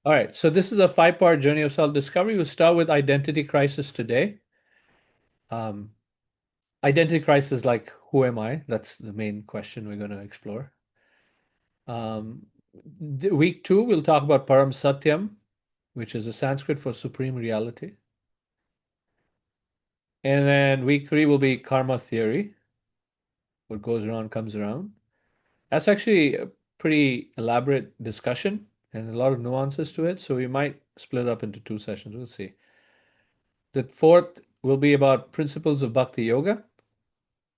All right, so this is a five-part journey of self-discovery. We'll start with identity crisis today. Um, Identity crisis, like who am I? That's the main question we're going to explore. Um, Week two, we'll talk about Param Satyam, which is a Sanskrit for supreme reality. And then week three will be karma theory. What goes around comes around. That's actually a pretty elaborate discussion and a lot of nuances to it. So we might split up into two sessions. We'll see. The fourth will be about principles of bhakti yoga.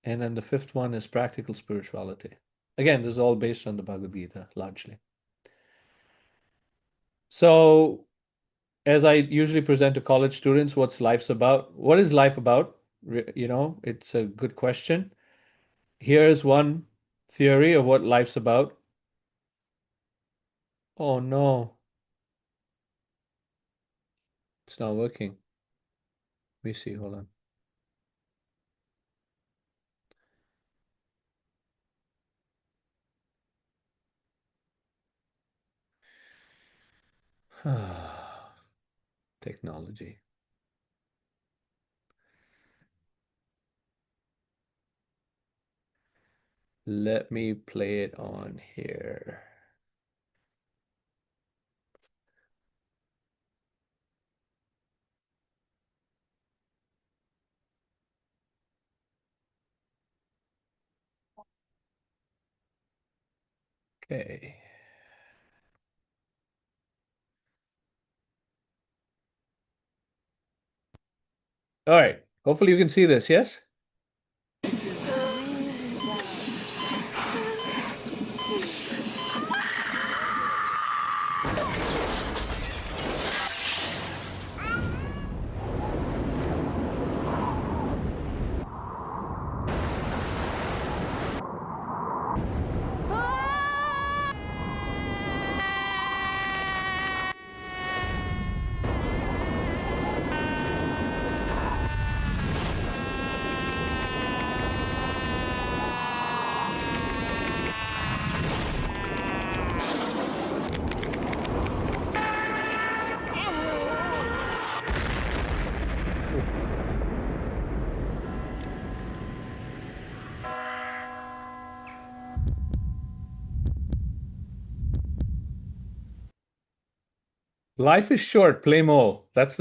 And then the fifth one is practical spirituality. Again, this is all based on the Bhagavad Gita, largely. So, as I usually present to college students, what's life's about? What is life about? It's a good question. Here's one theory of what life's about. Oh no, it's not working. Let me see, hold on. Technology. Let me play it on here. Okay. All right. Hopefully you can see this, yes? Life is short, play more. That's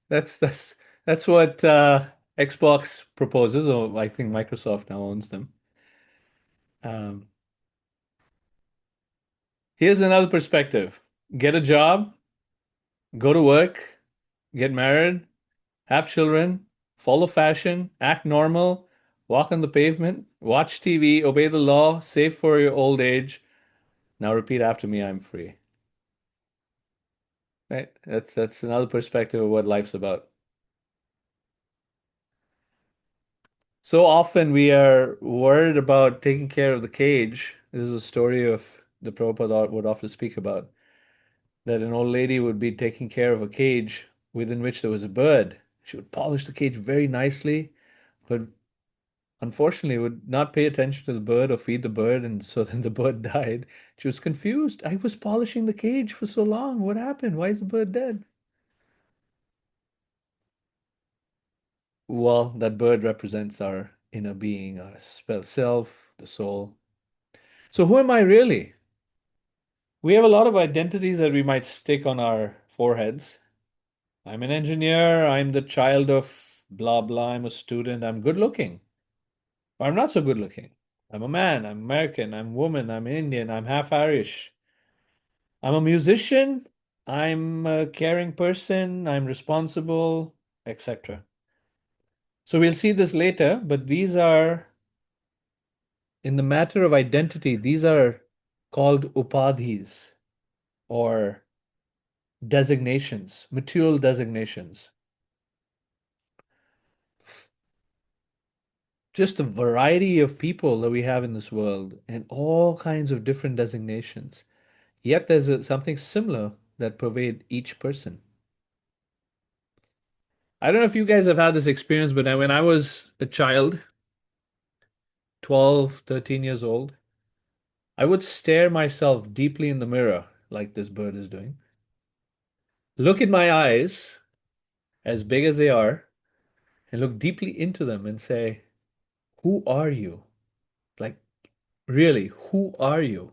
that's that's what Xbox proposes, or I think Microsoft now owns them. Um, Here's another perspective. Get a job, go to work, get married, have children, follow fashion, act normal, walk on the pavement, watch TV, obey the law, save for your old age. Now repeat after me, I'm free. Right? That's another perspective of what life's about. So often we are worried about taking care of the cage. This is a story of the Prabhupada would often speak about, that an old lady would be taking care of a cage within which there was a bird. She would polish the cage very nicely, but unfortunately would not pay attention to the bird or feed the bird, and so then the bird died. She was confused. I was polishing the cage for so long. What happened? Why is the bird dead? Well, that bird represents our inner being, our self, the soul. So who am I really? We have a lot of identities that we might stick on our foreheads. I'm an engineer. I'm the child of blah blah. I'm a student. I'm good looking. Or I'm not so good looking. I'm a man. I'm American. I'm woman. I'm Indian. I'm half Irish. I'm a musician. I'm a caring person. I'm responsible, etc. So we'll see this later, but these are, in the matter of identity, these are called upadhis or designations, material designations. Just the variety of people that we have in this world and all kinds of different designations. Yet there's something similar that pervade each person. I don't know if you guys have had this experience, but when I was a child, 12, 13 years old, I would stare myself deeply in the mirror, like this bird is doing, look in my eyes, as big as they are, and look deeply into them and say, who are you? Like, really, who are you?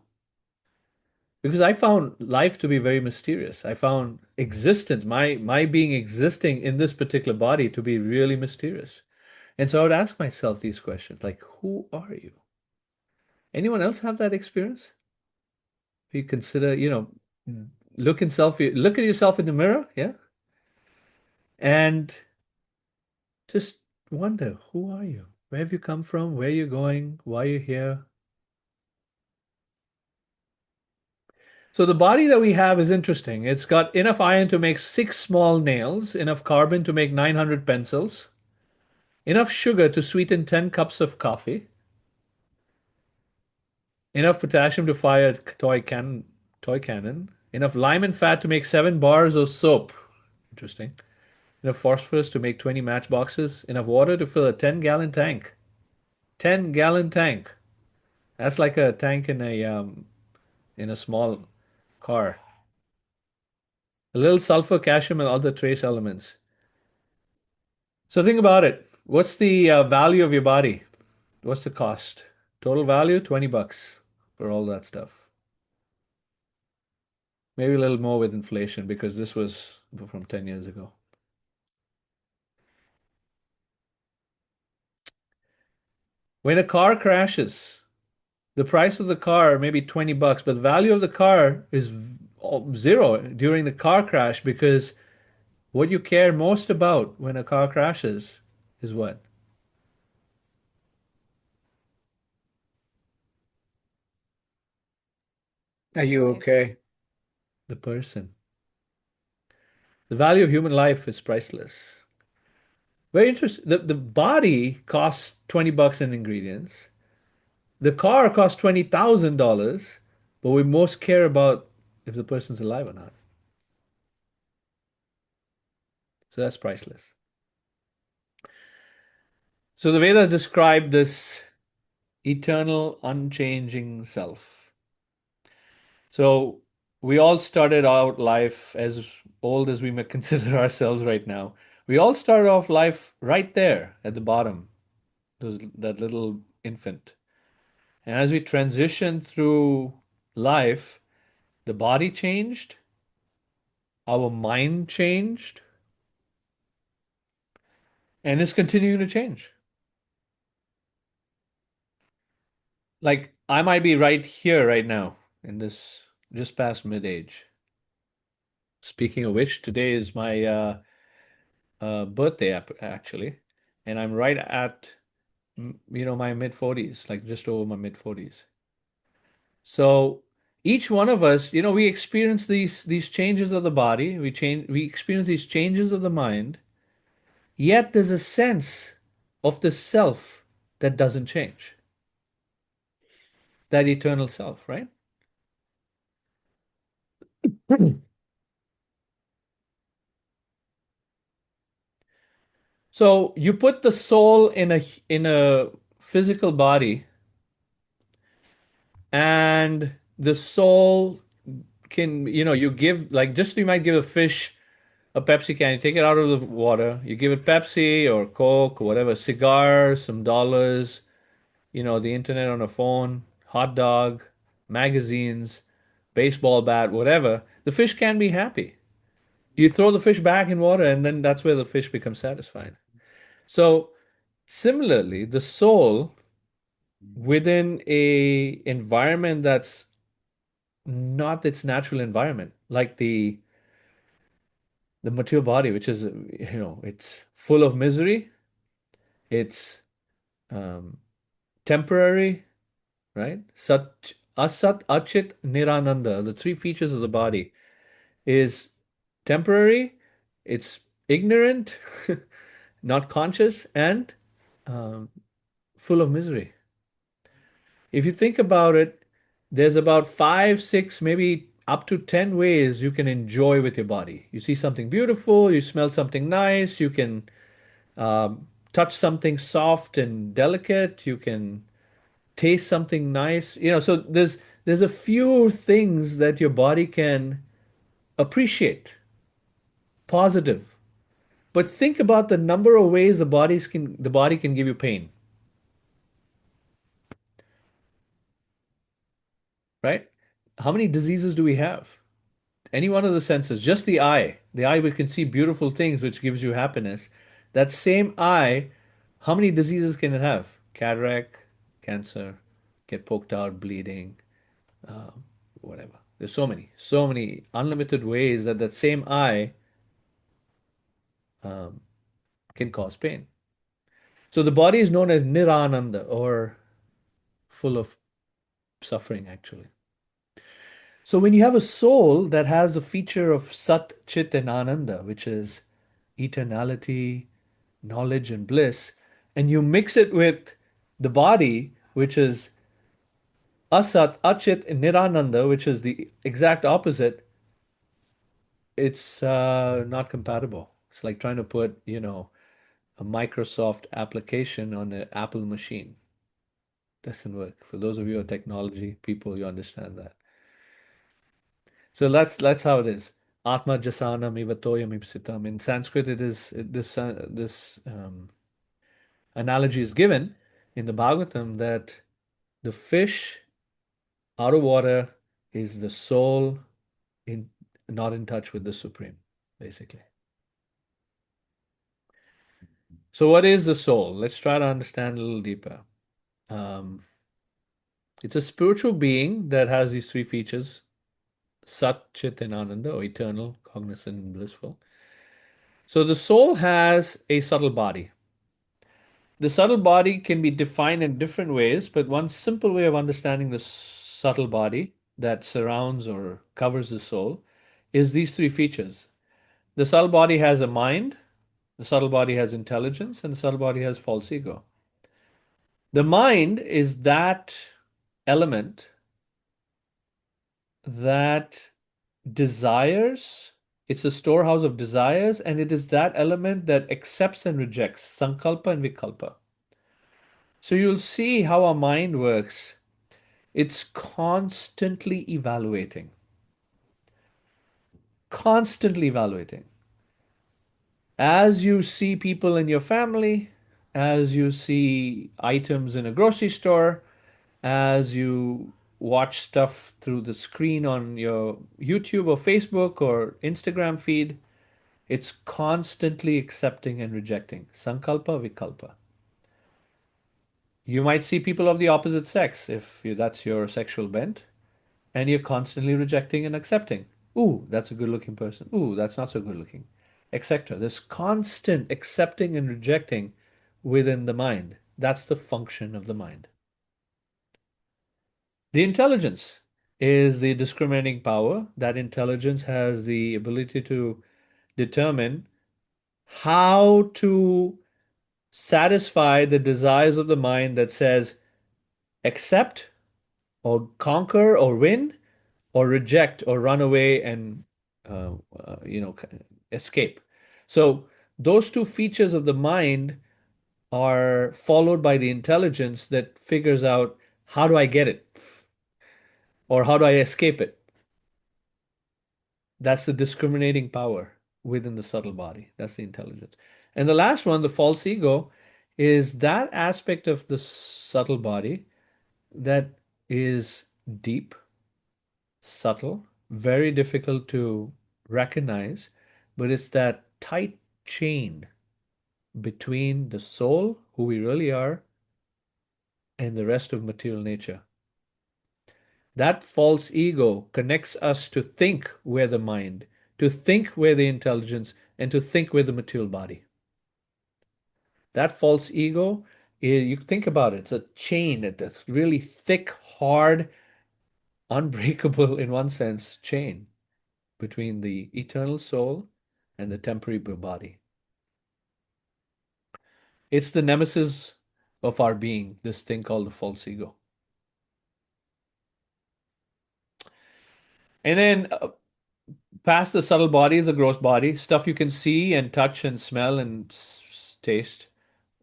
Because I found life to be very mysterious. I found existence, my being existing in this particular body to be really mysterious. And so I would ask myself these questions, like, who are you? Anyone else have that experience? You consider, look at yourself in the mirror, yeah, and just wonder, who are you? Where have you come from? Where are you going? Why are you here? So the body that we have is interesting. It's got enough iron to make six small nails, enough carbon to make 900 pencils, enough sugar to sweeten 10 cups of coffee, enough potassium to fire a toy cannon, enough lime and fat to make 7 bars of soap. Interesting. Enough phosphorus to make 20 matchboxes, enough water to fill a 10-gallon tank. 10-gallon tank. That's like a tank in a small car. A little sulfur, calcium, and other trace elements. So think about it. What's the value of your body? What's the cost? Total value, $20 for all that stuff. Maybe a little more with inflation because this was from 10 years ago. When a car crashes, the price of the car may be $20, but the value of the car is zero during the car crash because what you care most about when a car crashes is what? Are you okay? The person. The value of human life is priceless. Very interesting. The body costs $20 in ingredients. The car costs $20,000, but we most care about if the person's alive or not. So that's priceless. So the Vedas describe this eternal, unchanging self. So we all started out life as old as we may consider ourselves right now. We all started off life right there at the bottom, that little infant. And as we transitioned through life, the body changed, our mind changed, and it's continuing to change. Like I might be right here right now in this just past mid-age. Speaking of which, today is my birthday actually, and I'm right at my mid 40s, like just over my mid 40s. So each one of us, we experience these changes of the body, we experience these changes of the mind, yet there's a sense of the self that doesn't change, that eternal self, right? So you put the soul in a physical body, and the soul can, you give like just you might give a fish a Pepsi can, you take it out of the water, you give it Pepsi or Coke or whatever, cigar, some dollars, the internet on a phone, hot dog, magazines, baseball bat, whatever. The fish can be happy. You throw the fish back in water, and then that's where the fish becomes satisfied. So similarly, the soul within a environment that's not its natural environment, like the material body, which is, it's full of misery, it's um, temporary, right? Sat, Asat, Achit, Nirananda, the three features of the body is temporary, it's ignorant, not conscious, and um, full of misery. If you think about it, there's about five, six, maybe up to 10 ways you can enjoy with your body. You see something beautiful, you smell something nice, you can touch something soft and delicate, you can taste something nice. So there's a few things that your body can appreciate, positive. But think about the number of ways the body can give you pain, right? How many diseases do we have? Any one of the senses, just the eye which can see beautiful things, which gives you happiness. That same eye, how many diseases can it have? Cataract, cancer, get poked out, bleeding, um, whatever. There's so many unlimited ways that that same eye um, can cause pain. So the body is known as Nirananda, or full of suffering, actually. So when you have a soul that has the feature of Sat, Chit, and Ananda, which is eternality, knowledge, and bliss, and you mix it with the body, which is Asat, Achit, and Nirananda, which is the exact opposite, it's not compatible. It's like trying to put, a Microsoft application on an Apple machine. Doesn't work. For those of you who are technology people, you understand that. So that's how it is. Atma jasanam ivatoyam ipsitam. In Sanskrit, this analogy is given in the Bhagavatam that the fish out of water is the soul in not in touch with the Supreme, basically. So what is the soul? Let's try to understand a little deeper. Um, it's a spiritual being that has these three features: Sat, Chit, and Ananda, or eternal, cognizant, and blissful. So the soul has a subtle body. The subtle body can be defined in different ways, but one simple way of understanding the subtle body that surrounds or covers the soul is these three features. The subtle body has a mind, the subtle body has intelligence, and the subtle body has false ego. The mind is that element that desires, it's a storehouse of desires, and it is that element that accepts and rejects, sankalpa and vikalpa. So you'll see how our mind works. It's constantly evaluating, constantly evaluating. As you see people in your family, as you see items in a grocery store, as you watch stuff through the screen on your YouTube or Facebook or Instagram feed, it's constantly accepting and rejecting. Sankalpa, vikalpa. You might see people of the opposite sex if that's your sexual bent, and you're constantly rejecting and accepting. Ooh, that's a good looking person. Ooh, that's not so good looking, etc. There's constant accepting and rejecting within the mind. That's the function of the mind. The intelligence is the discriminating power. That intelligence has the ability to determine how to satisfy the desires of the mind that says accept or conquer or win or reject or run away and uh, uh, you know escape. So those two features of the mind are followed by the intelligence that figures out how do I get it or how do I escape it. That's the discriminating power within the subtle body. That's the intelligence. And the last one, the false ego, is that aspect of the subtle body that is deep, subtle, very difficult to recognize, but it's that tight chain between the soul, who we really are, and the rest of material nature. That false ego connects us to think we're the mind, to think we're the intelligence, and to think we're the material body. That false ego, you think about it, it's a chain, it's really thick, hard, unbreakable in one sense chain between the eternal soul and the temporary body. It's the nemesis of our being, this thing called the false ego. And then past the subtle body is the gross body, stuff you can see and touch and smell and taste,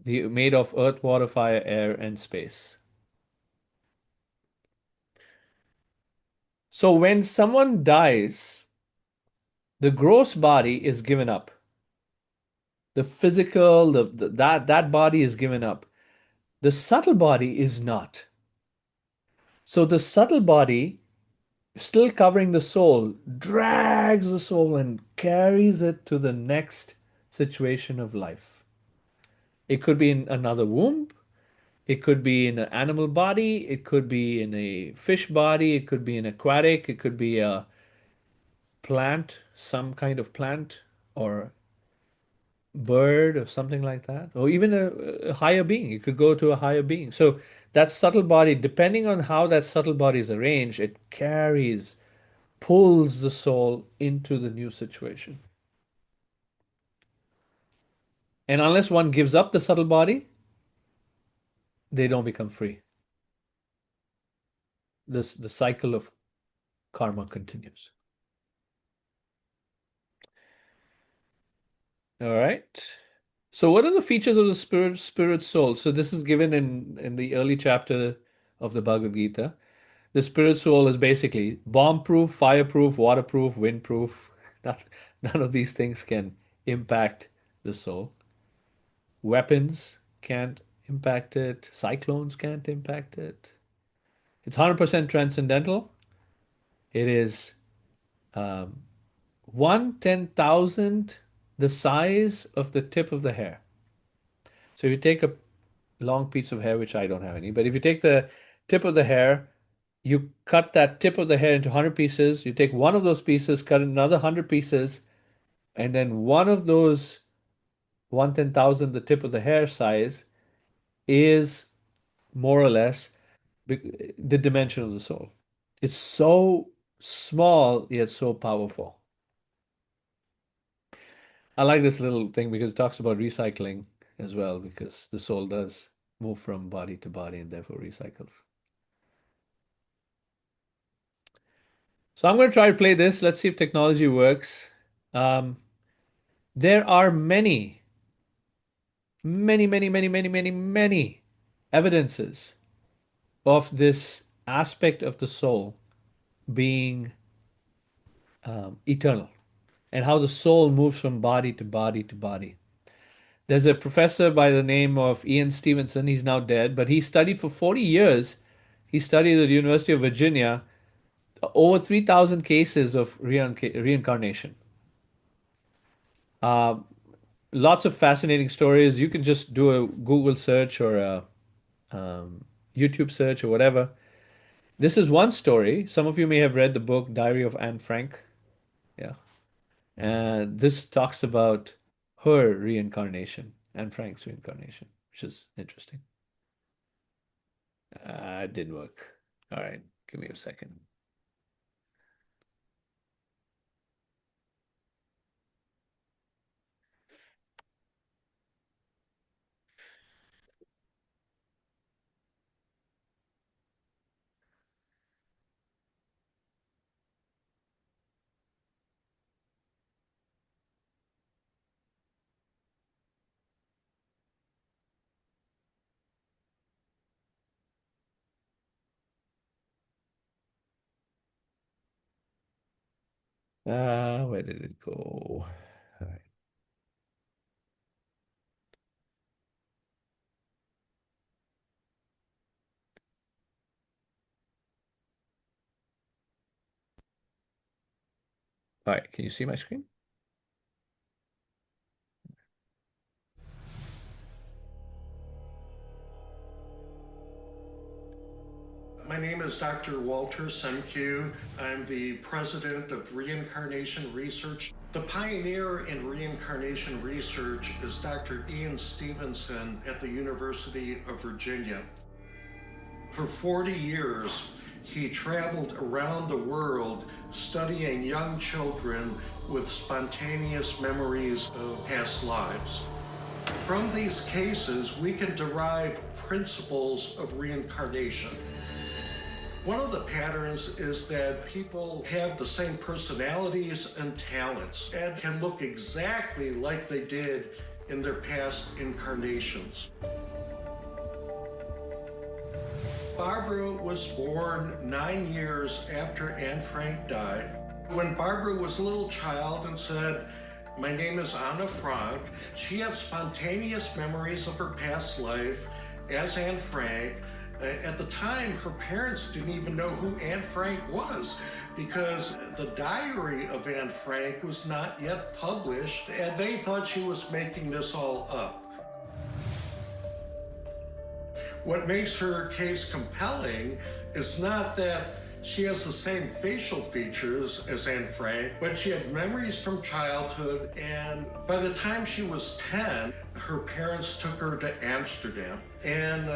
made of earth, water, fire, air, and space. So when someone dies, the gross body is given up. The physical, that body is given up. The subtle body is not. So the subtle body, still covering the soul, drags the soul and carries it to the next situation of life. It could be in another womb. It could be in an animal body. It could be in a fish body. It could be an aquatic. It could be a plant, some kind of plant or bird or something like that, or even a higher being. It could go to a higher being. So that subtle body, depending on how that subtle body is arranged, it carries, pulls the soul into the new situation. And unless one gives up the subtle body, they don't become free. The cycle of karma continues. All right. So what are the features of the spirit soul? So this is given in the early chapter of the Bhagavad Gita. The spirit soul is basically bomb-proof, fireproof, waterproof, windproof. None of these things can impact the soul. Weapons can't impact it. Cyclones can't impact it. It's 100% transcendental. It is um, 1/10,000 the size of the tip of the hair. So if you take a long piece of hair, which I don't have any, but if you take the tip of the hair, you cut that tip of the hair into 100 pieces. You take one of those pieces, cut another 100 pieces, and then one of those 1/10,000, the tip of the hair size, is more or less the dimension of the soul. It's so small yet so powerful. I like this little thing because it talks about recycling as well, because the soul does move from body to body and therefore recycles. So I'm going to try to play this. Let's see if technology works. Um, there are many evidences of this aspect of the soul being eternal and how the soul moves from body to body to body. There's a professor by the name of Ian Stevenson. He's now dead, but he studied for 40 years. He studied at the University of Virginia over 3,000 cases of reincarnation. Uh, Lots of fascinating stories. You can just do a Google search or a um, YouTube search or whatever. This is one story. Some of you may have read the book Diary of Anne Frank. Yeah. And this talks about her reincarnation, Anne Frank's reincarnation, which is interesting. It didn't work. All right. Give me a second. Where did it go? All right. All right. Can you see my screen? My name is Dr. Walter Semkiw. I'm the president of Reincarnation Research. The pioneer in reincarnation research is Dr. Ian Stevenson at the University of Virginia. For 40 years, he traveled around the world studying young children with spontaneous memories of past lives. From these cases, we can derive principles of reincarnation. One of the patterns is that people have the same personalities and talents and can look exactly like they did in their past incarnations. Barbara was born 9 years after Anne Frank died. When Barbara was a little child and said, "My name is Anna Frank," she had spontaneous memories of her past life as Anne Frank. At the time, her parents didn't even know who Anne Frank was because the diary of Anne Frank was not yet published, and they thought she was making this all up. What makes her case compelling is not that she has the same facial features as Anne Frank, but she had memories from childhood, and by the time she was 10, her parents took her to Amsterdam, and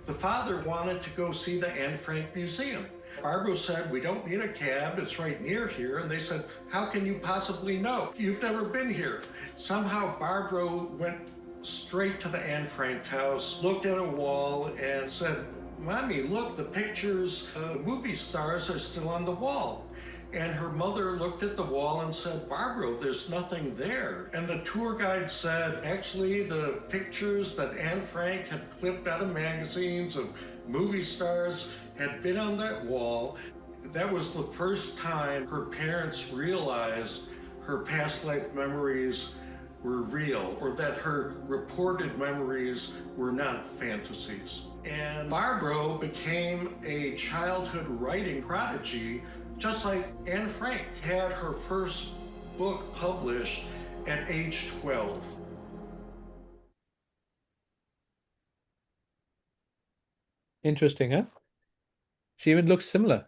the father wanted to go see the Anne Frank Museum. Barbara said, "We don't need a cab, it's right near here." And they said, "How can you possibly know? You've never been here." Somehow Barbara went straight to the Anne Frank house, looked at a wall, and said, "Mommy, look, the pictures, the movie stars are still on the wall." And her mother looked at the wall and said, "Barbara, there's nothing there." And the tour guide said, actually, the pictures that Anne Frank had clipped out of magazines of movie stars had been on that wall. That was the first time her parents realized her past life memories were real, or that her reported memories were not fantasies. And Barbara became a childhood writing prodigy, just like Anne Frank had her first book published at age 12. Interesting, huh? She even looks similar.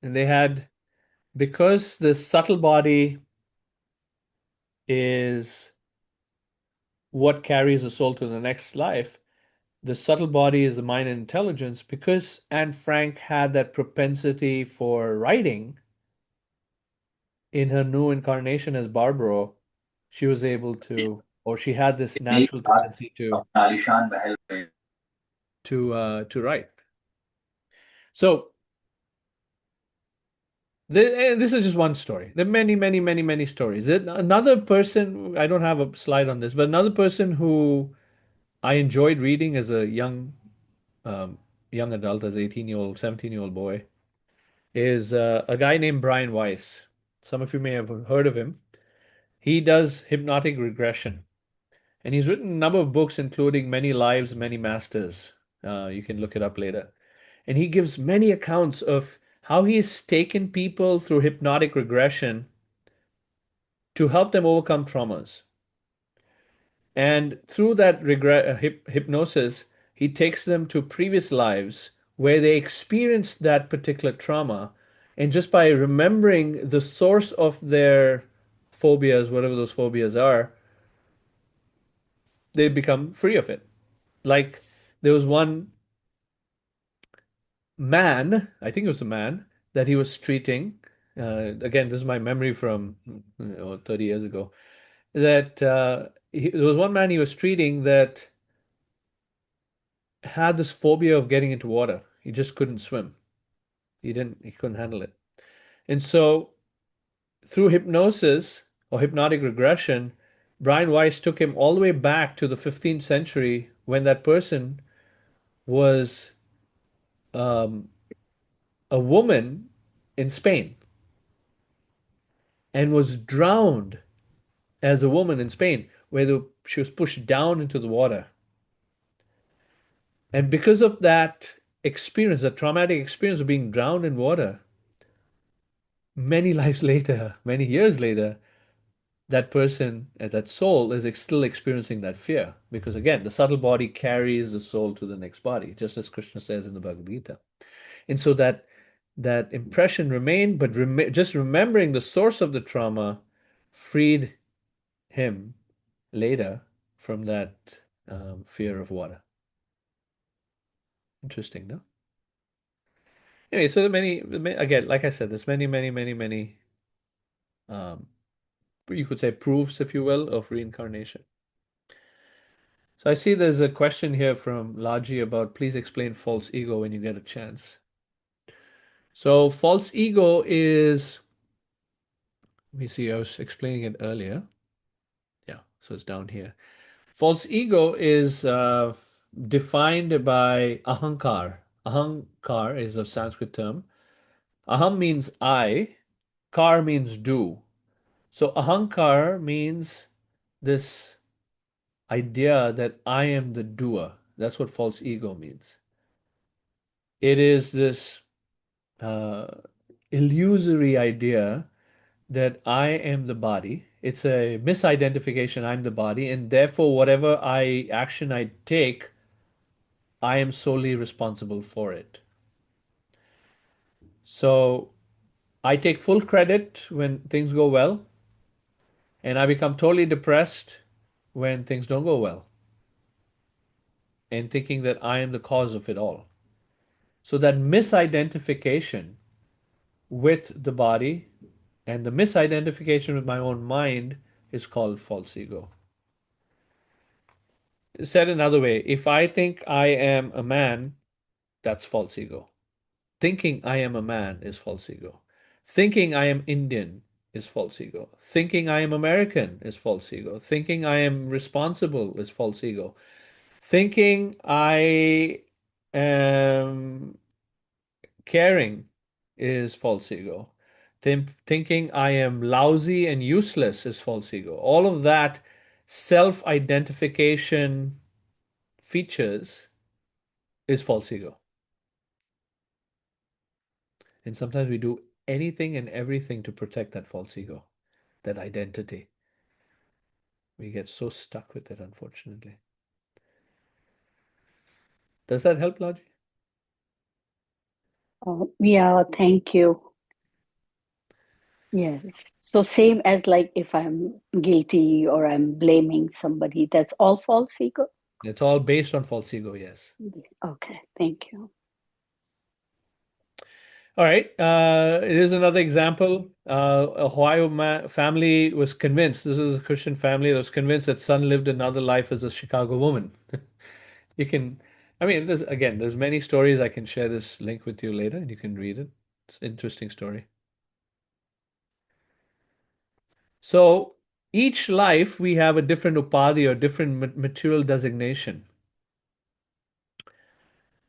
And they had, because the subtle body is what carries the soul to the next life, the subtle body is the mind and intelligence. Because Anne Frank had that propensity for writing in her new incarnation as Barbara, she was able to, or she had this natural tendency to write. So this is just one story. There are many, many, many, many stories. Another person, I don't have a slide on this, but another person who I enjoyed reading as a um, young adult, as an 18-year-old, 17-year-old boy, is a guy named Brian Weiss. Some of you may have heard of him. He does hypnotic regression, and he's written a number of books, including Many Lives, Many Masters. You can look it up later. And he gives many accounts of how he has taken people through hypnotic regression to help them overcome traumas. And through that hypnosis, he takes them to previous lives where they experienced that particular trauma. And just by remembering the source of their phobias, whatever those phobias are, they become free of it. Like there was one man, I think it was a man, that he was treating. Again, this is my memory from 30 years ago. That there was one man he was treating that had this phobia of getting into water. He just couldn't swim. He couldn't handle it. And so through hypnosis or hypnotic regression, Brian Weiss took him all the way back to the 15th century when that person was um, a woman in Spain and was drowned as a woman in Spain, where she was pushed down into the water. And because of that experience, that traumatic experience of being drowned in water, many lives later, many years later, that person, that soul is still experiencing that fear. Because again, the subtle body carries the soul to the next body, just as Krishna says in the Bhagavad Gita. And so that impression remained, but just remembering the source of the trauma freed him later from that fear of water. Interesting, no? Anyway, so again, like I said, there's many, many, many, many, um, you could say proofs, if you will, of reincarnation. So I see there's a question here from Laji about please explain false ego when you get a chance. So false ego is, let me see, I was explaining it earlier. Yeah, so it's down here. False ego is defined by ahankar. Ahankar is a Sanskrit term. Aham means I, kar means do. So ahankar means this idea that I am the doer. That's what false ego means. It is this uh, illusory idea that I am the body. It's a misidentification. I'm the body, and therefore, whatever action I take, I am solely responsible for it. So I take full credit when things go well, and I become totally depressed when things don't go well, and thinking that I am the cause of it all. So that misidentification with the body and the misidentification with my own mind is called false ego. Said another way, if I think I am a man, that's false ego. Thinking I am a man is false ego. Thinking I am Indian is false ego. Thinking I am American is false ego. Thinking I am responsible is false ego. Thinking I am caring is false ego. Thinking I am lousy and useless is false ego. All of that self identification features is false ego. And sometimes we do anything and everything to protect that false ego, that identity. We get so stuck with it, unfortunately. Does that help, Logi? Yeah, thank you. Yes. So same as like if I'm guilty or I'm blaming somebody, that's all false ego? It's all based on false ego, yes. Okay, thank you. All right. Here's another example. A Ohio family was convinced, this is a Christian family that was convinced that son lived another life as a Chicago woman. You can, I mean, there's many stories. I can share this link with you later and you can read it. It's an interesting story. So each life we have a different upadhi or different material designation.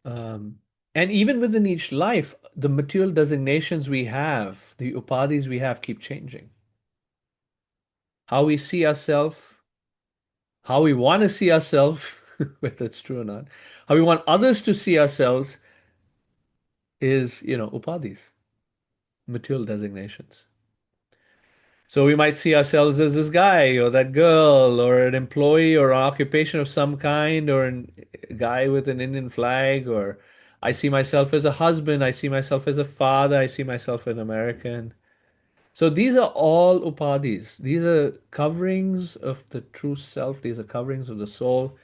Um, and even within each life, the material designations we have, the upadhis we have, keep changing. How we see ourselves, how we want to see ourselves, whether it's true or not, how we want others to see ourselves is, upadhis, material designations. So we might see ourselves as this guy or that girl or an employee or an occupation of some kind or a guy with an Indian flag, or I see myself as a husband, I see myself as a father, I see myself as an American. So these are all upadhis. These are coverings of the true self. These are coverings of the soul.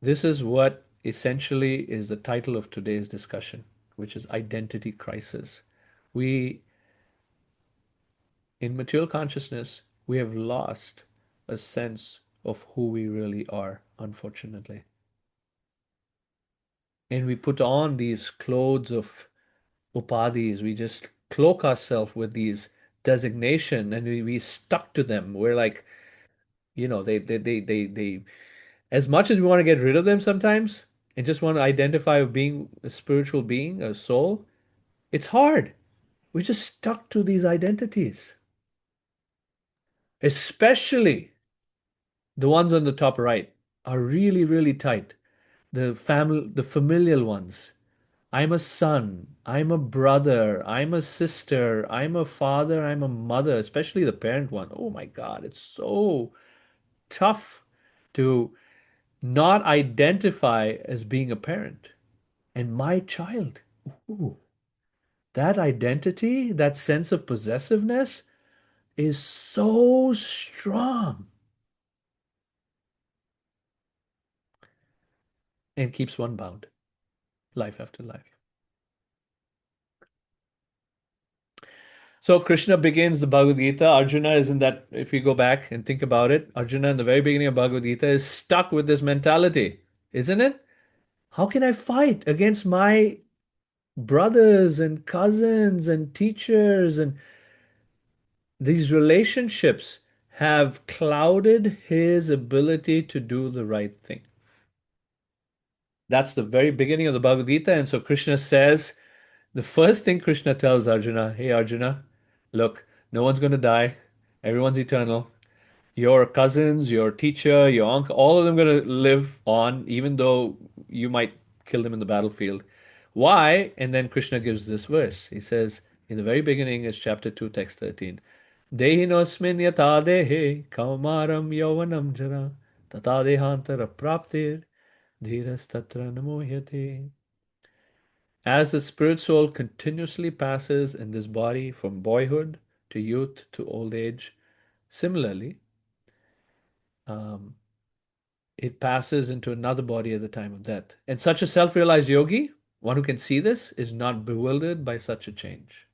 This is what essentially is the title of today's discussion, which is identity crisis. We In material consciousness, we have lost a sense of who we really are, unfortunately. And we put on these clothes of upadhis. We just cloak ourselves with these designation and we stuck to them. We're like, they as much as we want to get rid of them sometimes and just want to identify with being a spiritual being, a soul, it's hard. We're just stuck to these identities, especially the ones on the top right are really, really tight. The familial ones. I'm a son. I'm a brother. I'm a sister. I'm a father. I'm a mother, especially the parent one. Oh my God, it's so tough to not identify as being a parent. And my child. Ooh, that identity, that sense of possessiveness is so strong and keeps one bound life after life. So Krishna begins the Bhagavad Gita. Arjuna is in that, if you go back and think about it, Arjuna in the very beginning of Bhagavad Gita is stuck with this mentality, isn't it? How can I fight against my brothers and cousins and teachers? And these relationships have clouded his ability to do the right thing. That's the very beginning of the Bhagavad Gita. And so Krishna says, the first thing Krishna tells Arjuna, hey Arjuna, look, no one's going to die. Everyone's eternal. Your cousins, your teacher, your uncle, all of them going to live on, even though you might kill them in the battlefield. Why? And then Krishna gives this verse. He says, in the very beginning is chapter 2, text 13. Dehinosmin yata dehe kaumaram yauvanam jara tata dehantara praptir dhiras tatra namohyate. As the spirit soul continuously passes in this body from boyhood to youth to old age, similarly, um, it passes into another body at the time of death. And such a self realized yogi, one who can see this, is not bewildered by such a change.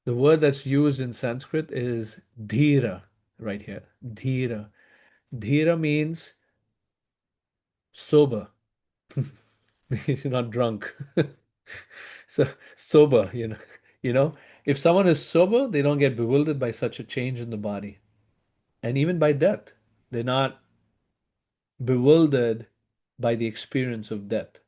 The word that's used in Sanskrit is dhira, right here. Dhira. Dhira means sober. He's not drunk. So sober, if someone is sober, they don't get bewildered by such a change in the body. And even by death, they're not bewildered by the experience of death.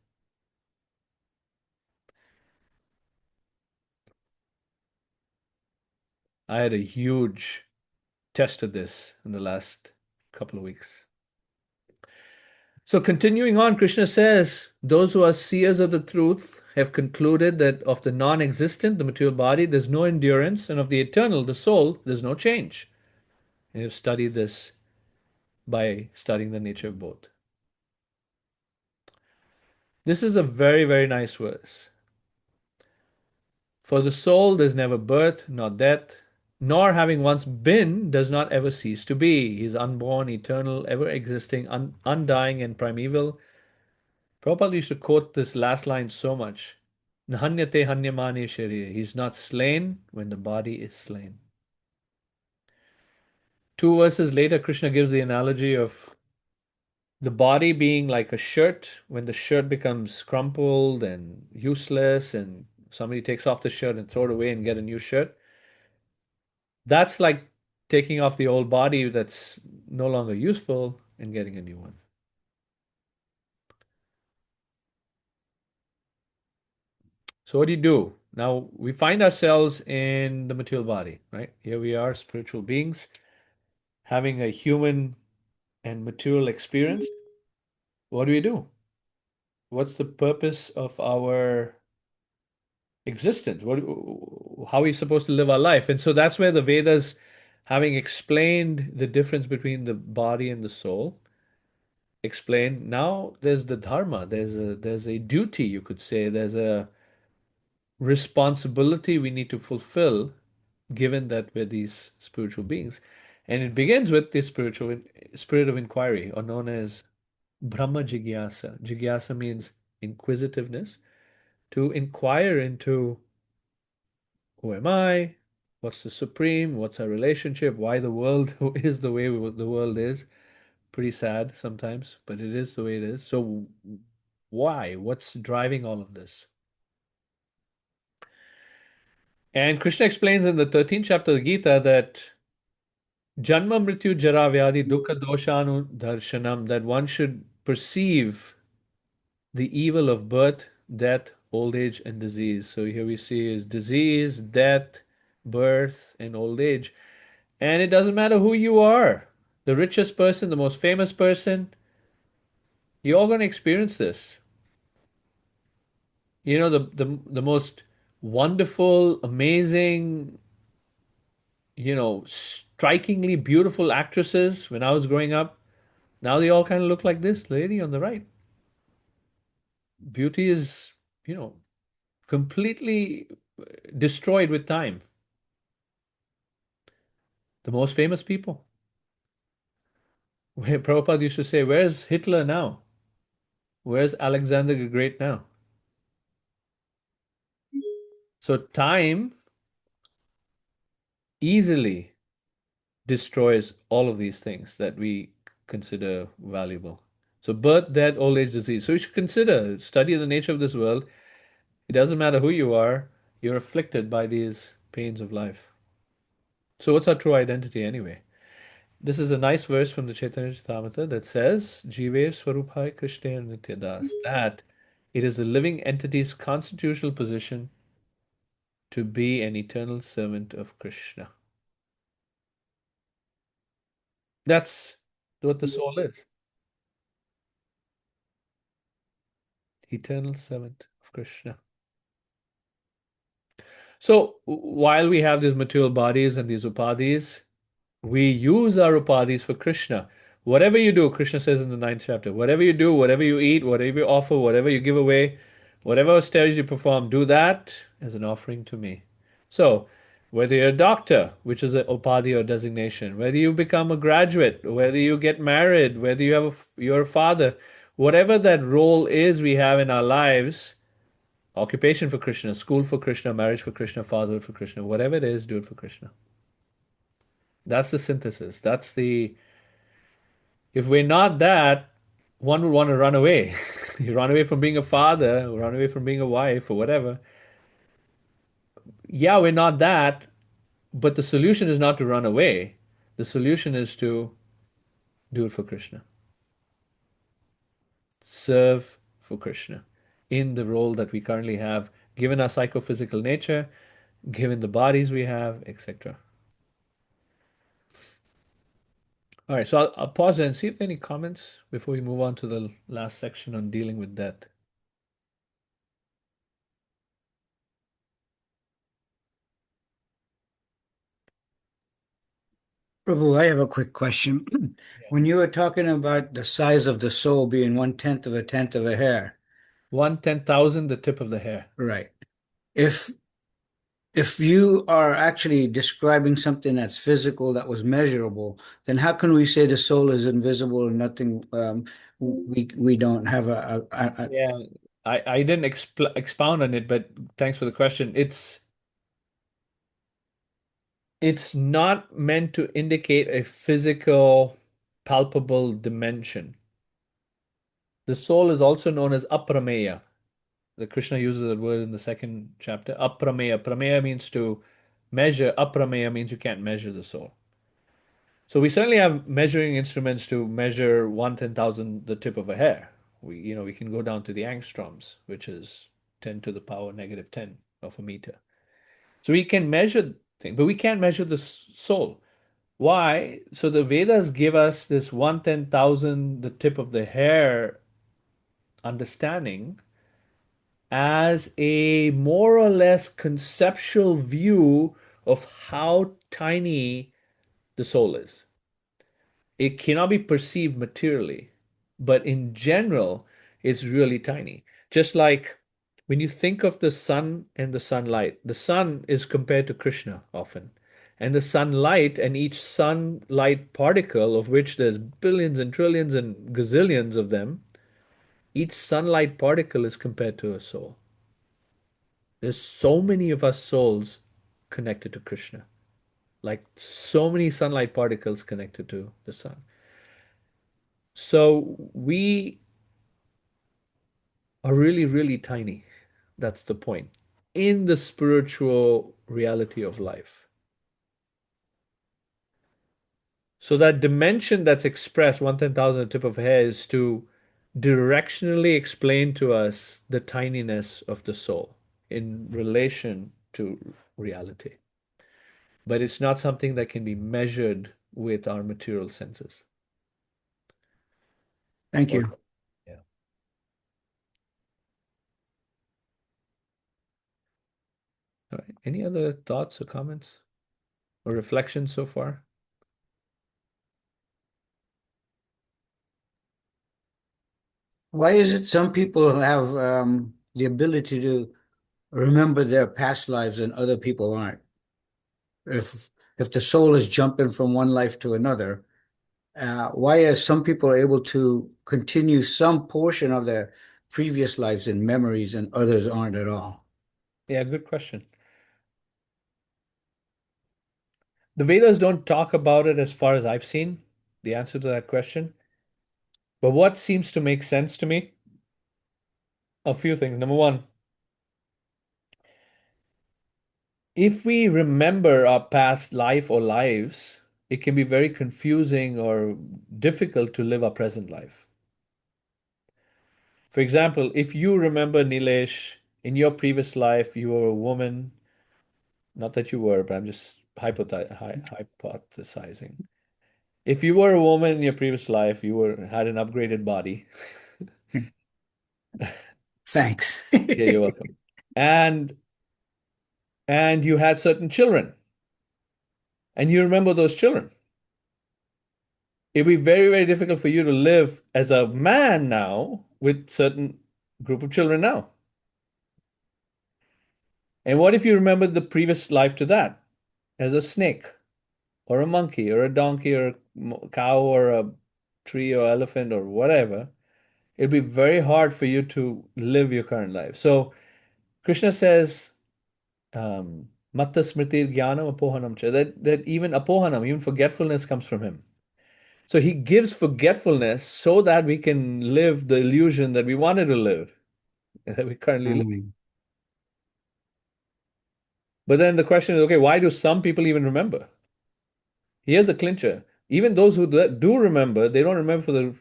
I had a huge test of this in the last couple of weeks. So continuing on, Krishna says, those who are seers of the truth have concluded that of the non-existent, the material body, there's no endurance, and of the eternal, the soul, there's no change. And have studied this by studying the nature of both. This is a very, very nice verse. For the soul, there's never birth, nor death, nor having once been, does not ever cease to be. He is unborn, eternal, ever existing, undying, and primeval. Prabhupada used to quote this last line so much. Nahanyate hanyamani sharira. He's not slain when the body is slain. 2 verses later, Krishna gives the analogy of the body being like a shirt. When the shirt becomes crumpled and useless, and somebody takes off the shirt and throw it away and get a new shirt, that's like taking off the old body that's no longer useful and getting a new one. So what do you do? Now we find ourselves in the material body, right? Here we are, spiritual beings, having a human and material experience. What do we do? What's the purpose of our existence? How are we supposed to live our life? And so that's where the Vedas, having explained the difference between the body and the soul, explain now there's the dharma, there's a duty, you could say, there's a responsibility we need to fulfill, given that we're these spiritual beings. And it begins with the spiritual spirit of inquiry, or known as Brahma Jigyasa. Jigyasa means inquisitiveness, to inquire into who am I, what's the supreme, what's our relationship, why the world is the way the world is. Pretty sad sometimes, but it is the way it is. So why? What's driving all of this? And Krishna explains in the 13th chapter of the Gita that Janma Mrityu Jara Vyadi Dukkha Doshanu Darshanam, that one should perceive the evil of birth, death, old age, and disease. So here we see is disease, death, birth, and old age. And it doesn't matter who you are, the richest person, the most famous person, you're all going to experience this. The most wonderful, amazing, strikingly beautiful actresses when I was growing up, now they all kind of look like this lady on the right. Beauty is, completely destroyed with time. The most famous people. Where Prabhupada used to say, where's Hitler now? Where's Alexander the Great now? So time easily destroys all of these things that we consider valuable. So birth, death, old age, disease. So you should consider, study the nature of this world. It doesn't matter who you are, you're afflicted by these pains of life. So what's our true identity anyway? This is a nice verse from the Chaitanya Charitamrita that says, Jive Swarubhai Krishna Nityadas, that it is the living entity's constitutional position to be an eternal servant of Krishna. That's what the soul is. Eternal servant of Krishna. So while we have these material bodies and these upadhis, we use our upadhis for Krishna. Whatever you do, Krishna says in the ninth chapter, whatever you do, whatever you eat, whatever you offer, whatever you give away, whatever austerities you perform, do that as an offering to me. So, whether you're a doctor, which is an upadhi or designation, whether you become a graduate, whether you get married, whether you're a father, whatever that role is we have in our lives, occupation for Krishna, school for Krishna, marriage for Krishna, fatherhood for Krishna, whatever it is, do it for Krishna. That's the synthesis. If we're not that, one would want to run away. You run away from being a father, or run away from being a wife, or whatever. Yeah, we're not that, but the solution is not to run away. The solution is to do it for Krishna. Serve for Krishna in the role that we currently have, given our psychophysical nature, given the bodies we have, etc. All right, so I'll pause there and see if there are any comments before we move on to the last section on dealing with death. Prabhu, I have a quick question. When you were talking about the size of the soul being 1/10 of a hair, 1/10,000, the tip of the hair. right? If if you are actually describing something that's physical, that was measurable, then how can we say the soul is invisible and nothing? We don't have Yeah, I didn't expound on it, but thanks for the question. It's not meant to indicate a physical, palpable dimension. The soul is also known as aprameya. The Krishna uses that word in the second chapter. Aprameya. Prameya means to measure. Aprameya means you can't measure the soul. So we certainly have measuring instruments to measure 1/10,000 the tip of a hair. We can go down to the angstroms, which is 10 to the power negative 10 of a meter. So we can measure things, but we can't measure the soul. Why? So the Vedas give us this 1/10,000 the tip of the hair understanding as a more or less conceptual view of how tiny the soul is. It cannot be perceived materially, but in general, it's really tiny. Just like when you think of the sun and the sunlight, the sun is compared to Krishna often. And the sunlight and each sunlight particle, of which there's billions and trillions and gazillions of them, each sunlight particle is compared to a soul. There's so many of us souls connected to Krishna, like so many sunlight particles connected to the sun. So we are really, really tiny. That's the point. In the spiritual reality of life. So that dimension that's expressed, 1/10,000 tip of hair, is to directionally explain to us the tininess of the soul in relation to reality. But it's not something that can be measured with our material senses. Thank Or, you. yeah. All right. Any other thoughts or comments or reflections so far? Why is it some people have the ability to remember their past lives and other people aren't? If the soul is jumping from one life to another, why are some people able to continue some portion of their previous lives in memories and others aren't at all? Yeah, good question. The Vedas don't talk about it as far as I've seen, the answer to that question. But what seems to make sense to me? A few things. Number one, if we remember our past life or lives, it can be very confusing or difficult to live our present life. For example, if you remember, Nilesh, in your previous life, you were a woman, not that you were, but I'm just hypothesizing. If you were a woman in your previous life, had an upgraded body. Thanks. Yeah, you're welcome. And you had certain children, and you remember those children. It'd be very, very difficult for you to live as a man now with certain group of children now. And what if you remembered the previous life to that as a snake or a monkey or a donkey or a cow or a tree or elephant or whatever? It'd be very hard for you to live your current life. So Krishna says, Matta smriti jnanam apohanam cha, that even apohanam, even forgetfulness comes from him. So he gives forgetfulness so that we can live the illusion that we wanted to live, that we currently live. But then the question is, okay, why do some people even remember? Here's the clincher. Even those who do remember, they don't remember for the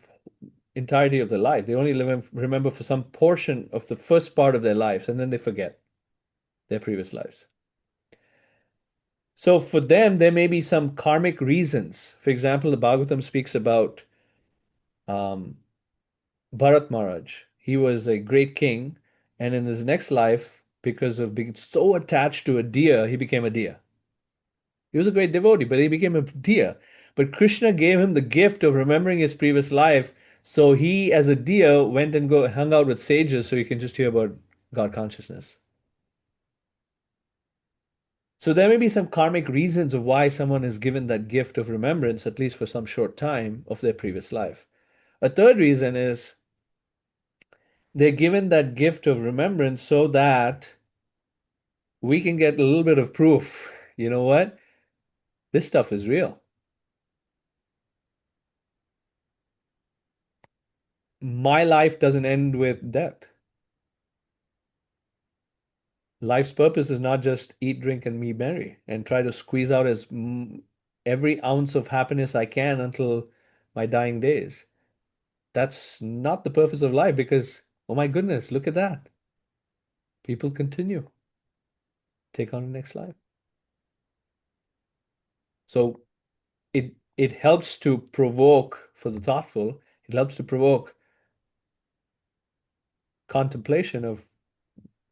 entirety of their life. They only remember for some portion of the first part of their lives, and then they forget their previous lives. So for them, there may be some karmic reasons. For example, the Bhagavatam speaks about um, Bharat Maharaj. He was a great king, and in his next life, because of being so attached to a deer, he became a deer. He was a great devotee, but he became a deer. But Krishna gave him the gift of remembering his previous life, so he, as a deer, went and hung out with sages so he can just hear about God consciousness. So there may be some karmic reasons of why someone is given that gift of remembrance, at least for some short time, of their previous life. A third reason is they're given that gift of remembrance so that we can get a little bit of proof. You know what? This stuff is real. My life doesn't end with death. Life's purpose is not just eat, drink, and be merry and try to squeeze out every ounce of happiness I can until my dying days. That's not the purpose of life because, oh my goodness, look at that. People continue, take on the next life. So it helps to provoke for the thoughtful, it helps to provoke contemplation of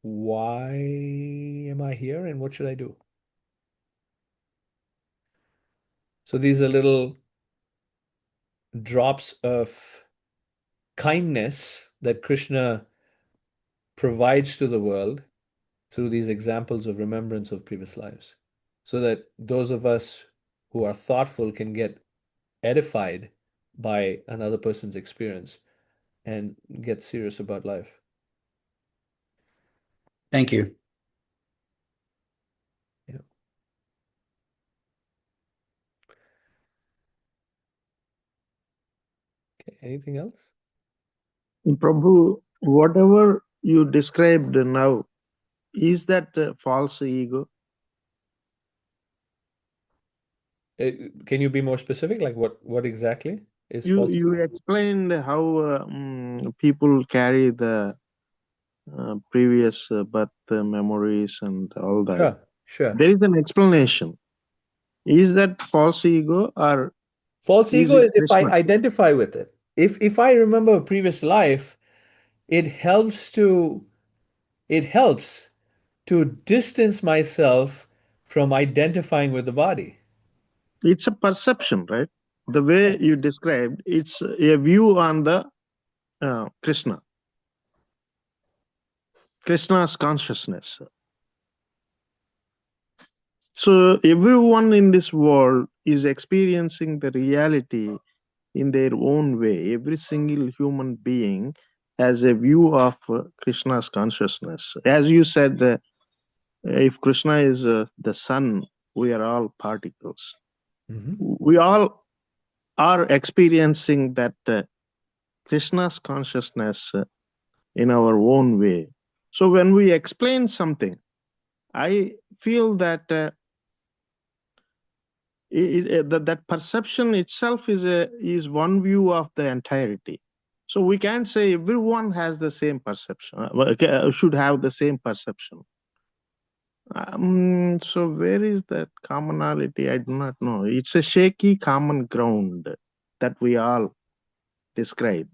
why am I here and what should I do? So these are little drops of kindness that Krishna provides to the world through these examples of remembrance of previous lives, so that those of us who are thoughtful can get edified by another person's experience and get serious about life. Thank you. Yeah. Okay, anything else? Prabhu, whatever you described now, is that false ego? Can you be more specific? Like what exactly is You false? you explained how people carry the previous birth memories and all that. Sure. There is an explanation. Is that false ego or False is ego it is if I Krishna? identify with it. If I remember a previous life, it helps to distance myself from identifying with the body. It's a perception, right? The way you described, it's a view on the Krishna's consciousness. So everyone in this world is experiencing the reality in their own way. Every single human being has a view of Krishna's consciousness. As you said, if Krishna is the sun, we are all particles. Mm-hmm. We all are experiencing that Krishna's consciousness in our own way. So when we explain something, I feel that that perception itself is one view of the entirety. So we can't say everyone has the same perception, should have the same perception. So where is that commonality? I do not know. It's a shaky common ground that we all describe.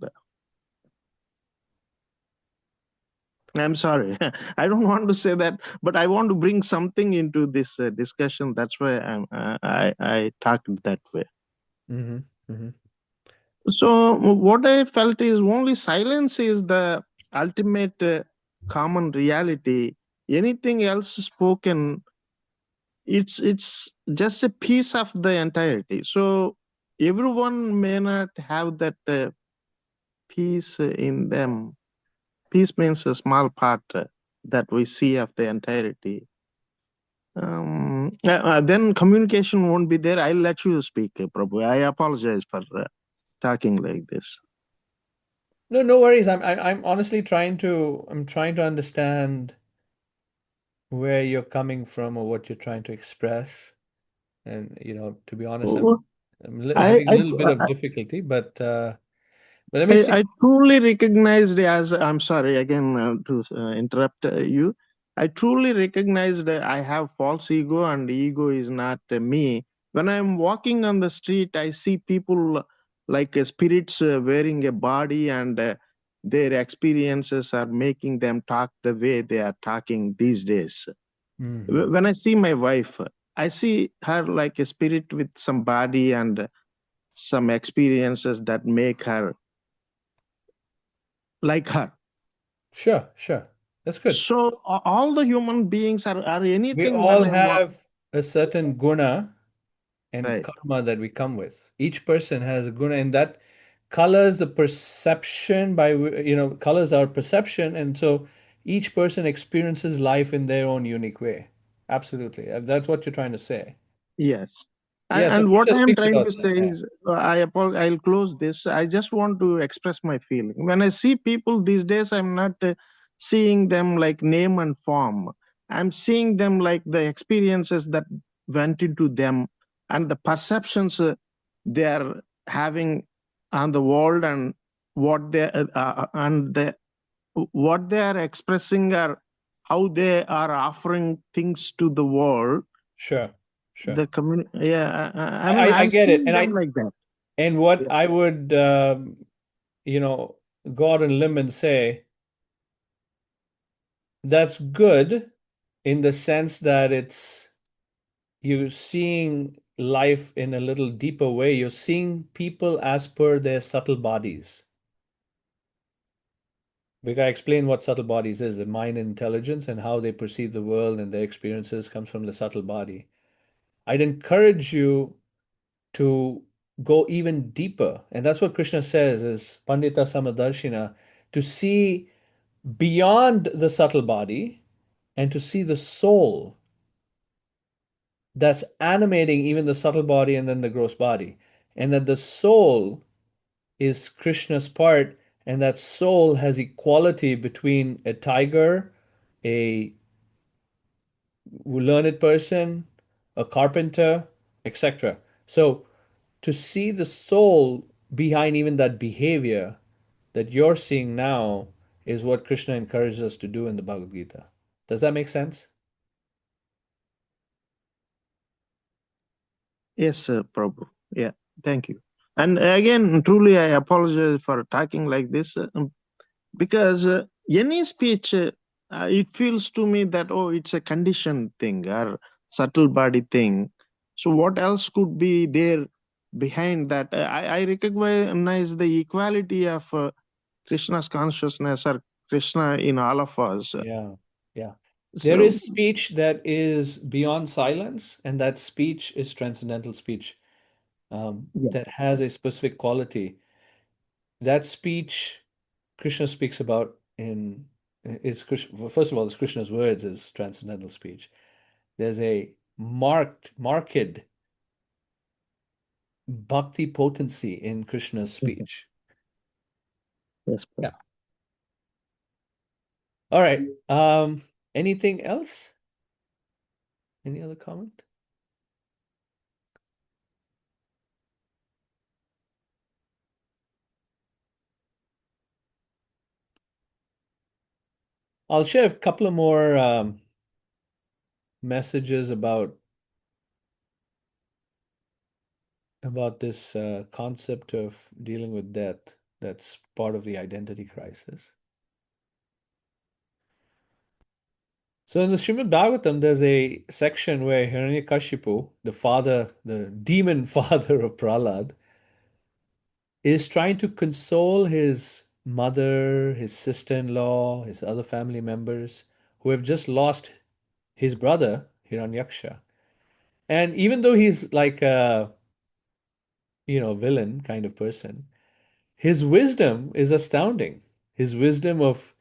I'm sorry, I don't want to say that, but I want to bring something into this discussion. That's why I talked that way. Mm-hmm. Mm-hmm. So what I felt is only silence is the ultimate common reality. Anything else spoken, it's just a piece of the entirety. So everyone may not have that piece in them. Piece means a small part that we see of the entirety. Then communication won't be there. I'll let you speak, Prabhu. I apologize for talking like this. No, no worries. I'm honestly trying to understand where you're coming from or what you're trying to express. And to be honest, Oh, I, having a I, little bit of difficulty, but let me see. I truly recognized, as I'm sorry again to interrupt you. I truly recognized I have false ego, and ego is not me. When I'm walking on the street, I see people like spirits wearing a body, and their experiences are making them talk the way they are talking these days. Mhm. When I see my wife, I see her like a spirit with some body and some experiences that make her like her. Sure, sure. That's good. So all the human beings are We anything when all I walk, have a certain guna and right? karma that we come with. Each person has a guna, and that colors the perception colors our perception, and so each person experiences life in their own unique way. Absolutely. That's what you're trying to say. Yes. Yeah, so And what Krishna I am speaks trying about to that. say Yeah. is, I'll close this. I just want to express my feeling. When I see people these days, I'm not seeing them like name and form. I'm seeing them like the experiences that went into them and the perceptions they are having on the world, and what they are expressing, or how they are offering things to the world. Sure, sure. The community, yeah, I mean, I I'm get it. seeing them like that. And what Yeah. I would you know, go out on a limb and say that's good in the sense that it's you're seeing life in a little deeper way. You're seeing people as per their subtle bodies. Because I explain what subtle bodies is, the mind and intelligence and how they perceive the world and their experiences comes from the subtle body. I'd encourage you to go even deeper. And that's what Krishna says is Pandita Samadarshina, to see beyond the subtle body and to see the soul that's animating even the subtle body and then the gross body. And that the soul is Krishna's part, and that soul has equality between a tiger, a learned person, a carpenter, etc. So to see the soul behind even that behavior that you're seeing now is what Krishna encourages us to do in the Bhagavad Gita. Does that make sense? Yes, Prabhu. Yeah, thank you. And again, truly, I apologize for talking like this because any speech, it feels to me that, oh, it's a conditioned thing or subtle body thing. So what else could be there behind that? I recognize the equality of Krishna's consciousness, or Krishna in all of us. Yeah, yeah. There So is speech that is beyond silence, and that speech is transcendental speech yeah. that has a specific quality. That speech Krishna speaks about in is Krishna, first of all, it's Krishna's words is transcendental speech. There's a marked bhakti potency in Krishna's Mhm. speech. Yes, Yeah. Prabhu. All right. Anything else? Any other comment? I'll share a couple of more messages about this concept of dealing with death that's part of the identity crisis. So in the Srimad Bhagavatam, there's a section where Hiranyakashipu, the father, the demon father of Prahlad, is trying to console his mother, his sister-in-law, his other family members who have just lost his brother, Hiranyaksha. And even though he's like a, villain kind of person, his wisdom is astounding. His wisdom of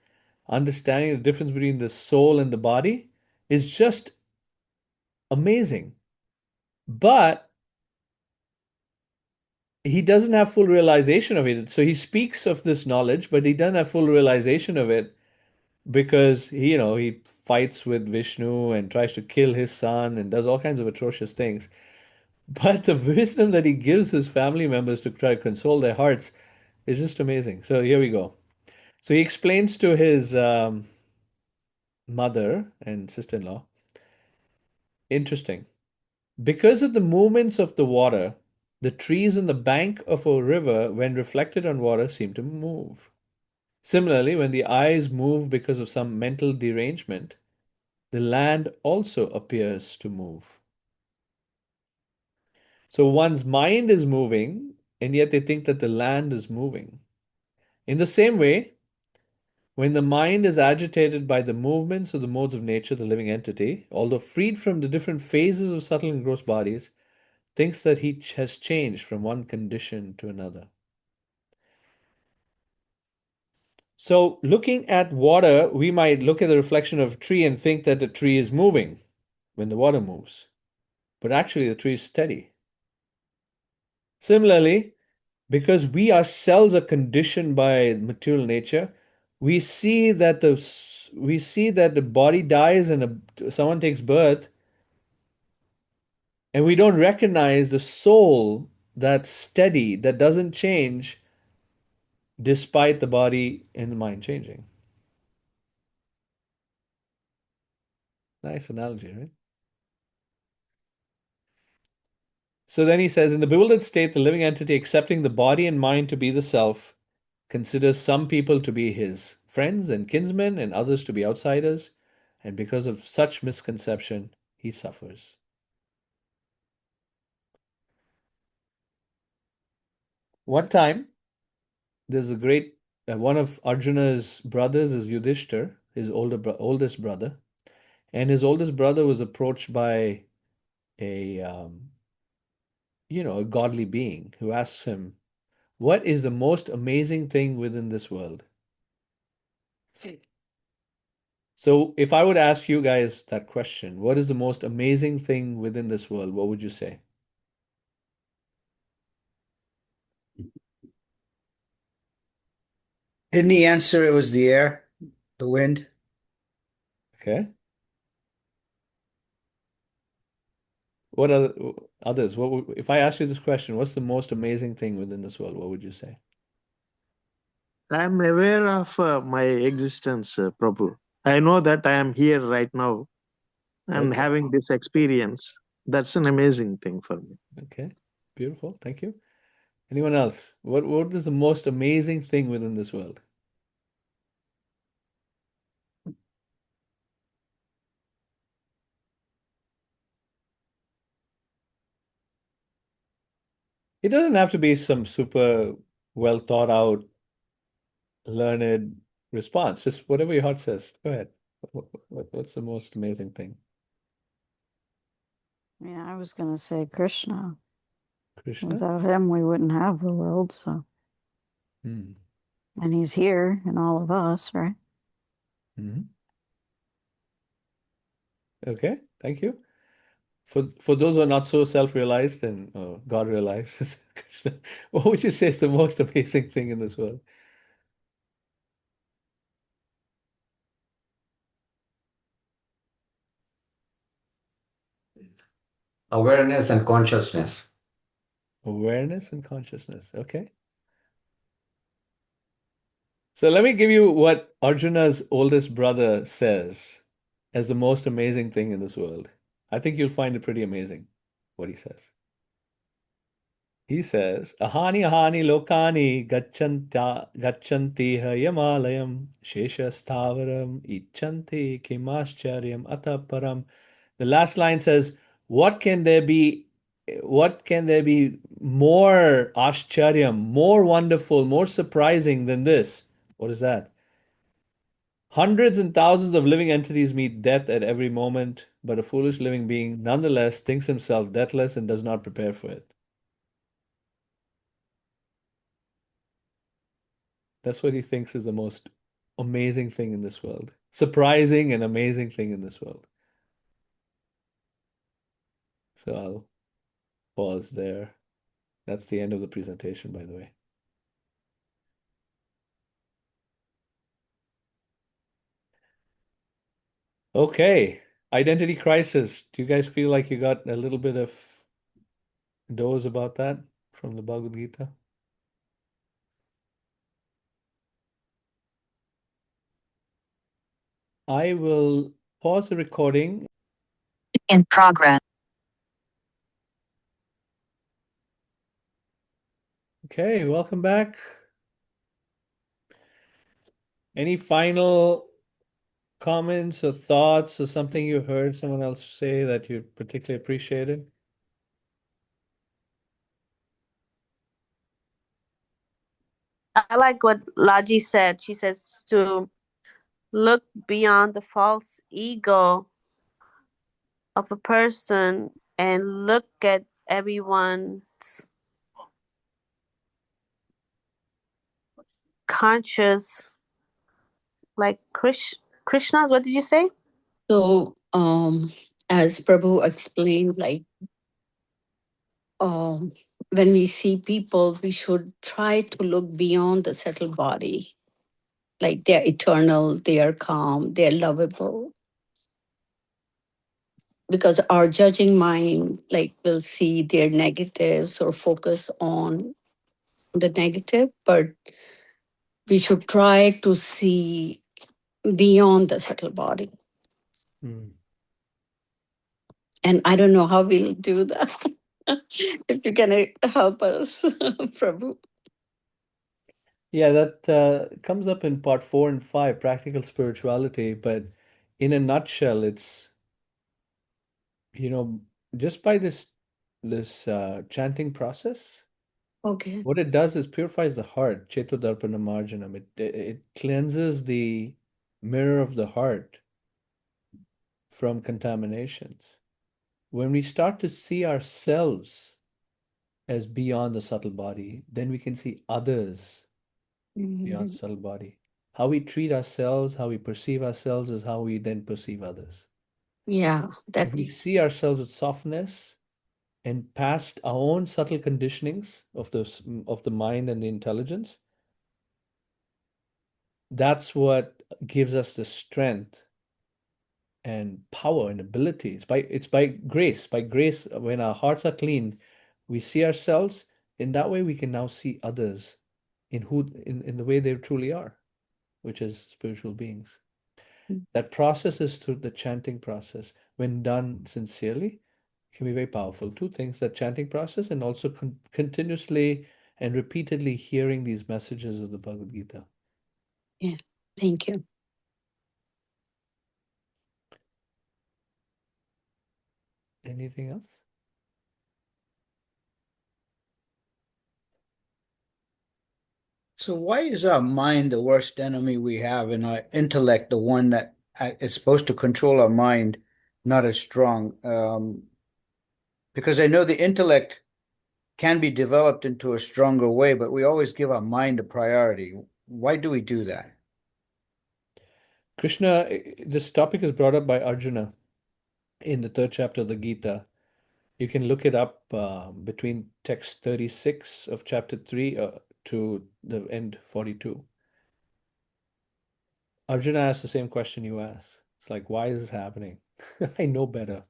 understanding the difference between the soul and the body is just amazing. But he doesn't have full realization of it. So he speaks of this knowledge, but he doesn't have full realization of it because he fights with Vishnu and tries to kill his son and does all kinds of atrocious things. But the wisdom that he gives his family members to try to console their hearts is just amazing. So here we go. So he explains to his mother and sister-in-law, interesting. Because of the movements of the water, the trees on the bank of a river, when reflected on water, seem to move. Similarly, when the eyes move because of some mental derangement, the land also appears to move. So one's mind is moving, and yet they think that the land is moving. In the same way, when the mind is agitated by the movements of the modes of nature, the living entity, although freed from the different phases of subtle and gross bodies, thinks that he has changed from one condition to another. So, looking at water, we might look at the reflection of a tree and think that the tree is moving when the water moves, but actually the tree is steady. Similarly, because we ourselves are conditioned by material nature, we see that the body dies and someone takes birth, and we don't recognize the soul that's steady, that doesn't change despite the body and the mind changing. Nice analogy, right? So then he says, in the bewildered state, the living entity accepting the body and mind to be the self considers some people to be his friends and kinsmen and others to be outsiders, and because of such misconception, he suffers. One time, there's a great one of Arjuna's brothers is Yudhishthir, his oldest brother, and his oldest brother was approached by a a godly being who asks him, "What is the most amazing thing within this world?" So, if I would ask you guys that question, what is the most amazing thing within this world? What would you say? Didn't he answer it was the air, the wind? Okay. What are others? If I ask you this question, what's the most amazing thing within this world? What would you say? I'm aware of my existence, Prabhu. I know that I am here right now and Okay. having this experience. That's an amazing thing for me. Okay. Beautiful. Thank you. Anyone else? What is the most amazing thing within this world? It doesn't have to be some super well thought out, learned response. Just whatever your heart says. Go ahead. What's the most amazing thing? Yeah, I was going to say Krishna. Krishna? Without him, we wouldn't have the world. So, Hmm. and he's here in all of us, right? Mhm. Okay, thank you. For those who are not so self-realized and God realized, Krishna, what would you say is the most amazing thing in this world? Awareness and consciousness. Awareness and consciousness. Okay. So let me give you what Arjuna's oldest brother says as the most amazing thing in this world. I think you'll find it pretty amazing what he says. He says, Ahani ahani lokani gachanti yamalayam sheshastavaram ichanti kimascharyam ataparam. The last line says, what can there be more ashcharyam, more wonderful, more surprising than this? What is that? Hundreds and thousands of living entities meet death at every moment, but a foolish living being nonetheless thinks himself deathless and does not prepare for it. That's what he thinks is the most amazing thing in this world. Surprising and amazing thing in this world. So I'll pause there. That's the end of the presentation, by the way. Okay, identity crisis. Do you guys feel like you got a little bit of dose about that from the Bhagavad Gita? I will pause the recording. In progress. Okay, welcome back. Any final comments or thoughts or something you heard someone else say that you particularly appreciated? I like what Laji said. She says to look beyond the false ego of a person and look at everyone's conscious, like Krishna's. What did you say? So, as Prabhu explained, when we see people, we should try to look beyond the settled body. Like they're eternal, they are calm, they're lovable. Because our judging mind, will see their negatives or focus on the negative, but we should try to see beyond the subtle body. Hmm. And I don't know how we'll do that. If you can help us, Prabhu. Yeah, that comes up in part 4 and 5, practical spirituality. But in a nutshell, it's, just by this chanting process, Okay. what it does is purifies the heart, Chetodarpana Marjanam. It cleanses the mirror of the heart from contaminations. When we start to see ourselves as beyond the subtle body, then we can see others beyond the subtle body. How we treat ourselves, how we perceive ourselves is how we then perceive others. Yeah, that If we see ourselves with softness and past our own subtle conditionings of the mind and the intelligence, that's what gives us the strength and power and ability. It's by grace. By grace, when our hearts are clean, we see ourselves. In that way, we can now see others in the way they truly are, which is spiritual beings. That process is through the chanting process. When done sincerely, can be very powerful. Two things: that chanting process, and also continuously and repeatedly hearing these messages of the Bhagavad Gita. Yeah. Thank you. Anything else? So why is our mind the worst enemy we have and our intellect the one that is supposed to control our mind not as strong? Because I know the intellect can be developed into a stronger way, but we always give our mind a priority. Why do we do that? Krishna, this topic is brought up by Arjuna in the 3rd chapter of the Gita. You can look it up between text 36 of chapter 3 to the end 42. Arjuna asked the same question you asked. It's like, why is this happening? I know better.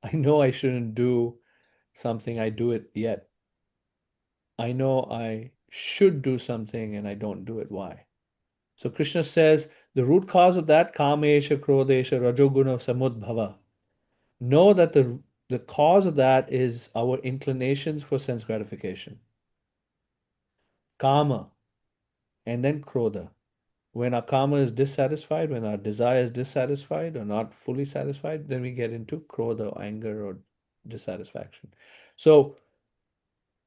I know I shouldn't do something, I do it yet. I know I should do something and I don't do it. Why? So Krishna says the root cause of that, kamesha, krodesha, rajoguna, samudbhava. Know that the cause of that is our inclinations for sense gratification. Kama, and then krodha. When our karma is dissatisfied, when our desire is dissatisfied or not fully satisfied, then we get into krodha, anger, or dissatisfaction. So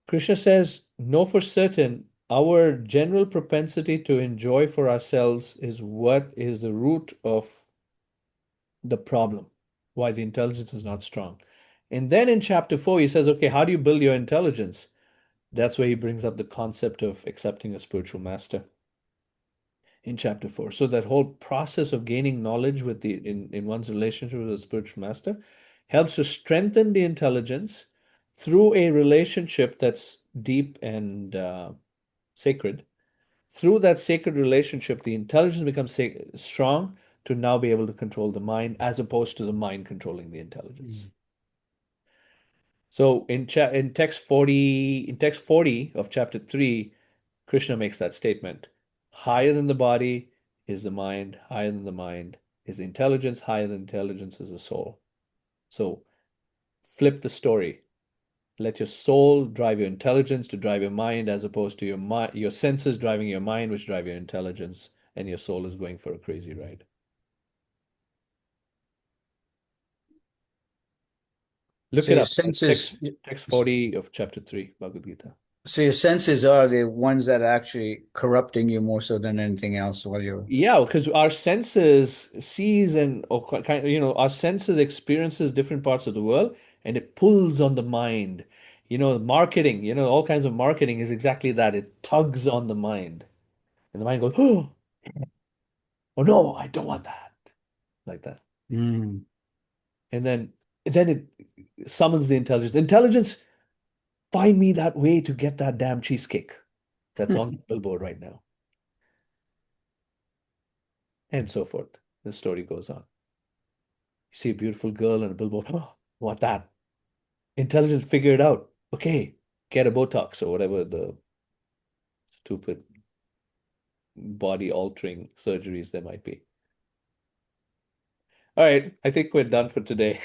Krishna says, know for certain our general propensity to enjoy for ourselves is what is the root of the problem, why the intelligence is not strong. And then in chapter 4, he says, okay, how do you build your intelligence? That's where he brings up the concept of accepting a spiritual master in chapter 4. So that whole process of gaining knowledge with in one's relationship with a spiritual master helps to strengthen the intelligence through a relationship that's deep and sacred. Through that sacred relationship, the intelligence becomes strong to now be able to control the mind as opposed to the mind controlling the intelligence. So in text 40 of chapter 3, Krishna makes that statement. Higher than the body is the mind, higher than the mind is the intelligence, higher than intelligence is the soul. So flip the story. Let your soul drive your intelligence to drive your mind, as opposed to your senses driving your mind, which drive your intelligence, and your soul is going for a crazy ride. Look So it your up. senses, Text 40 of chapter 3, Bhagavad Gita. so your senses are the ones that are actually corrupting you more so than anything else while you're. Yeah, because our senses sees and or kind of, our senses experiences different parts of the world, and it pulls on the mind. Marketing, all kinds of marketing is exactly that. It tugs on the mind. And the mind goes, oh no, I don't want that. Like that. Mm. And then it summons the intelligence. Intelligence, find me that way to get that damn cheesecake that's on the billboard right now. And so forth. The story goes on. You see a beautiful girl on a billboard. Oh, want that. Intelligence figure it out. Okay, get a Botox or whatever the stupid body altering surgeries there might be. All right, I think we're done for today.